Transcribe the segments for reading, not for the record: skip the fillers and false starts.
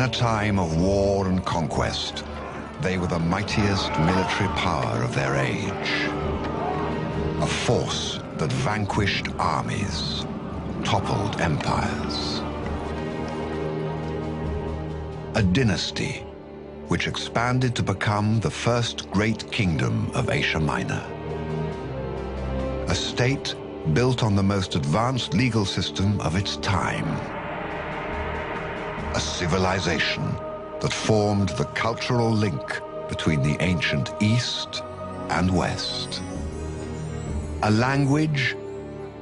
In a time of war and conquest, they were the mightiest military power of their age. A force that vanquished armies, toppled empires. A dynasty which expanded to become the first great kingdom of Asia Minor. A state built on the most advanced legal system of its time. A civilization that formed the cultural link between the ancient East and West. A language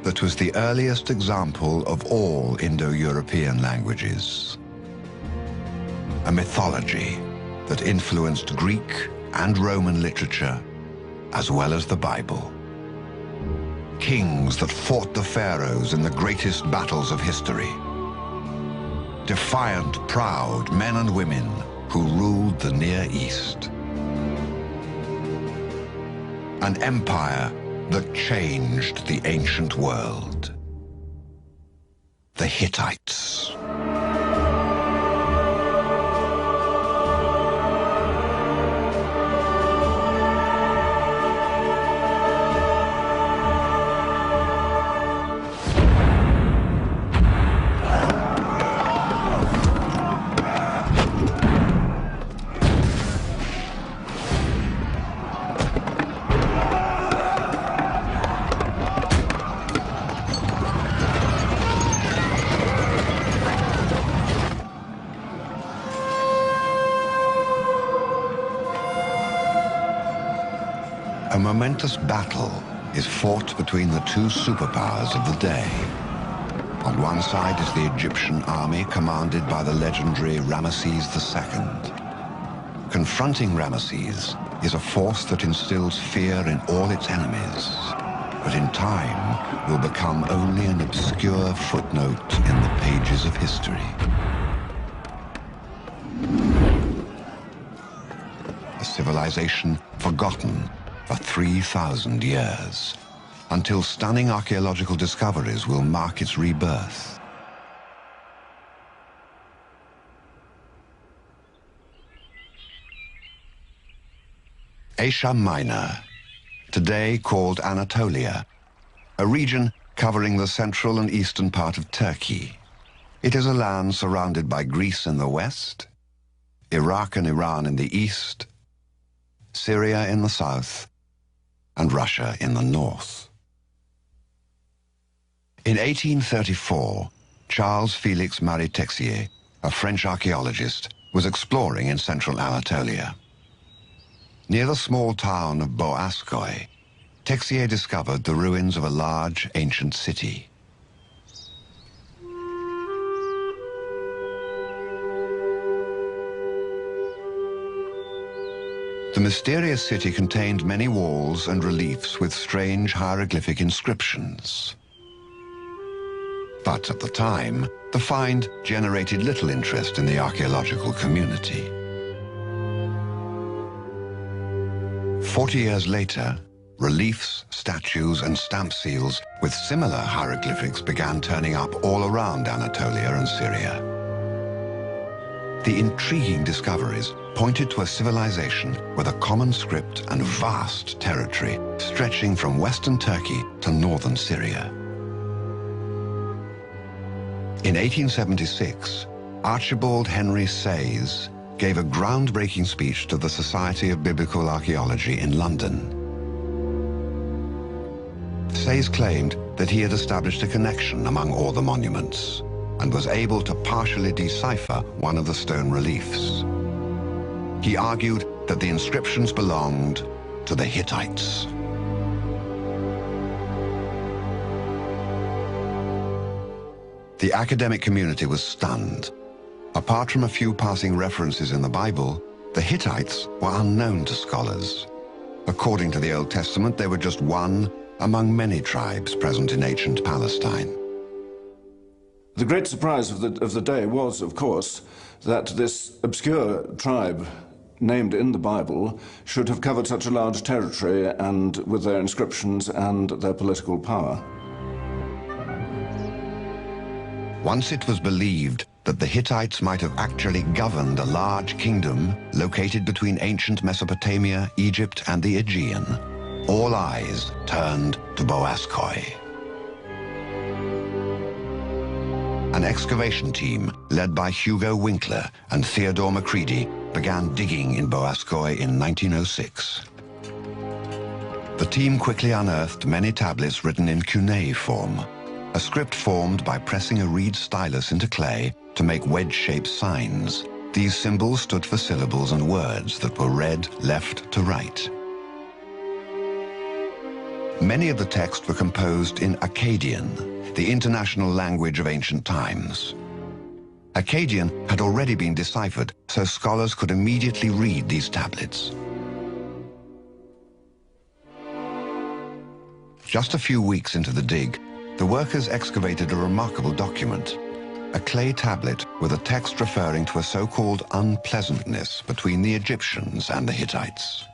that was the earliest example of all Indo-European languages. A mythology that influenced Greek and Roman literature, as well as the Bible. Kings that fought the pharaohs in the greatest battles of history. Defiant, proud men and women who ruled the Near East. An empire that changed the ancient world. The Hittites. A momentous battle is fought between the two superpowers of the day. On one side is the Egyptian army commanded by the legendary Ramesses II. Confronting Ramesses is a force that instills fear in all its enemies, but in time will become only an obscure footnote in the pages of history. A civilization forgotten for 3,000 years, until stunning archaeological discoveries will mark its rebirth. Asia Minor, today called Anatolia, a region covering the central and eastern part of Turkey. It is a land surrounded by Greece in the west, Iraq and Iran in the east, Syria in the south, and Russia in the north. In 1834, Charles Félix Marie Texier, a French archaeologist, was exploring in central Anatolia. Near the small town of Boğazköy, Texier discovered the ruins of a large ancient city. The mysterious city contained many walls and reliefs with strange hieroglyphic inscriptions. But at the time, the find generated little interest in the archaeological community. 40 years later, reliefs, statues, and stamp seals with similar hieroglyphics began turning up all around Anatolia and Syria. The intriguing discoveries pointed to a civilization with a common script and vast territory stretching from western Turkey to northern Syria. In 1876, Archibald Henry Sayes gave a groundbreaking speech to the Society of Biblical Archaeology in London. Sayes claimed that he had established a connection among all the monuments and was able to partially decipher one of the stone reliefs. He argued that the inscriptions belonged to the Hittites. The academic community was stunned. Apart from a few passing references in the Bible, the Hittites were unknown to scholars. According to the Old Testament, they were just one among many tribes present in ancient Palestine. The great surprise of the day was, of course, that this obscure tribe named in the Bible should have covered such a large territory, and with their inscriptions and their political power. Once it was believed that the Hittites might have actually governed a large kingdom located between ancient Mesopotamia, Egypt, and the Aegean, all eyes turned to Boğazköy. An excavation team led by Hugo Winkler and Theodore Macready began digging in Boğazköy in 1906. The team quickly unearthed many tablets written in cuneiform, a script formed by pressing a reed stylus into clay to make wedge-shaped signs. These symbols stood for syllables and words that were read left to right. Many of the texts were composed in Akkadian, the international language of ancient times. Akkadian had already been deciphered, so scholars could immediately read these tablets. Just a few weeks into the dig, the workers excavated a remarkable document, a clay tablet with a text referring to a so-called unpleasantness between the Egyptians and the Hittites.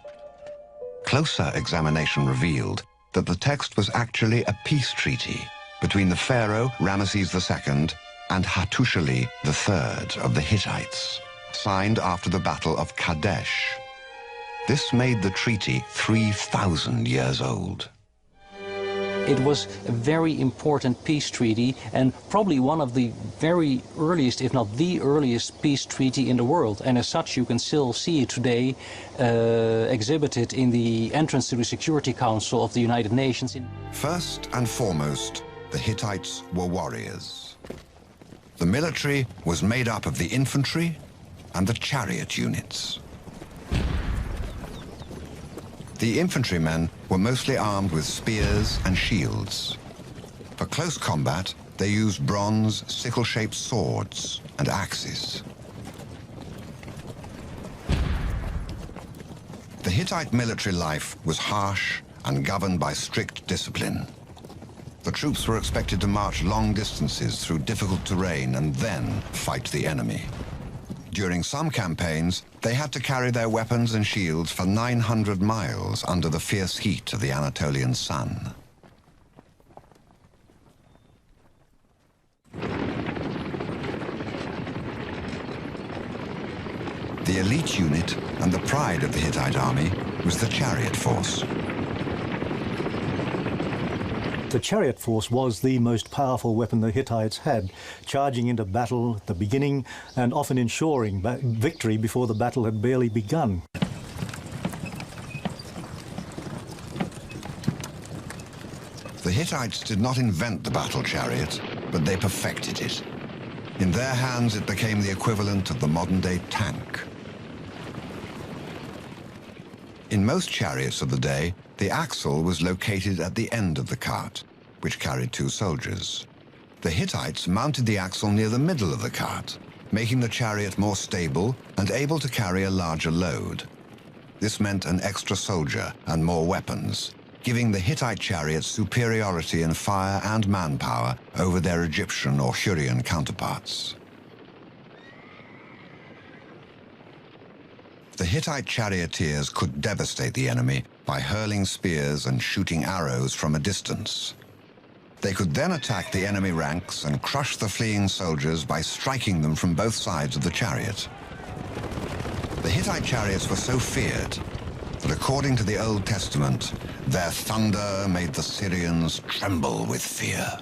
Closer examination revealed that the text was actually a peace treaty between the pharaoh Ramesses II and Hattusili III of the Hittites, signed after the Battle of Kadesh. This made the treaty 3,000 years old. It was a very important peace treaty and probably one of the very earliest, if not the earliest, peace treaty in the world. And as such, you can still see it today exhibited in the entrance to the Security Council of the United Nations. First and foremost, the Hittites were warriors. The military was made up of the infantry and the chariot units. The infantrymen were mostly armed with spears and shields. For close combat, they used bronze, sickle-shaped swords and axes. The Hittite military life was harsh and governed by strict discipline. The troops were expected to march long distances through difficult terrain and then fight the enemy. During some campaigns, they had to carry their weapons and shields for 900 miles under the fierce heat of the Anatolian sun. The elite unit and the pride of the Hittite army was the chariot force. The chariot force was the most powerful weapon the Hittites had, charging into battle at the beginning and often ensuring victory before the battle had barely begun. The Hittites did not invent the battle chariot, but they perfected it. In their hands, it became the equivalent of the modern-day tank. In most chariots of the day, the axle was located at the end of the cart, which carried two soldiers. The Hittites mounted the axle near the middle of the cart, making the chariot more stable and able to carry a larger load. This meant an extra soldier and more weapons, giving the Hittite chariots superiority in fire and manpower over their Egyptian or Hurrian counterparts. The Hittite charioteers could devastate the enemy by hurling spears and shooting arrows from a distance. They could then attack the enemy ranks and crush the fleeing soldiers by striking them from both sides of the chariot. The Hittite chariots were so feared that, according to the Old Testament, their thunder made the Syrians tremble with fear.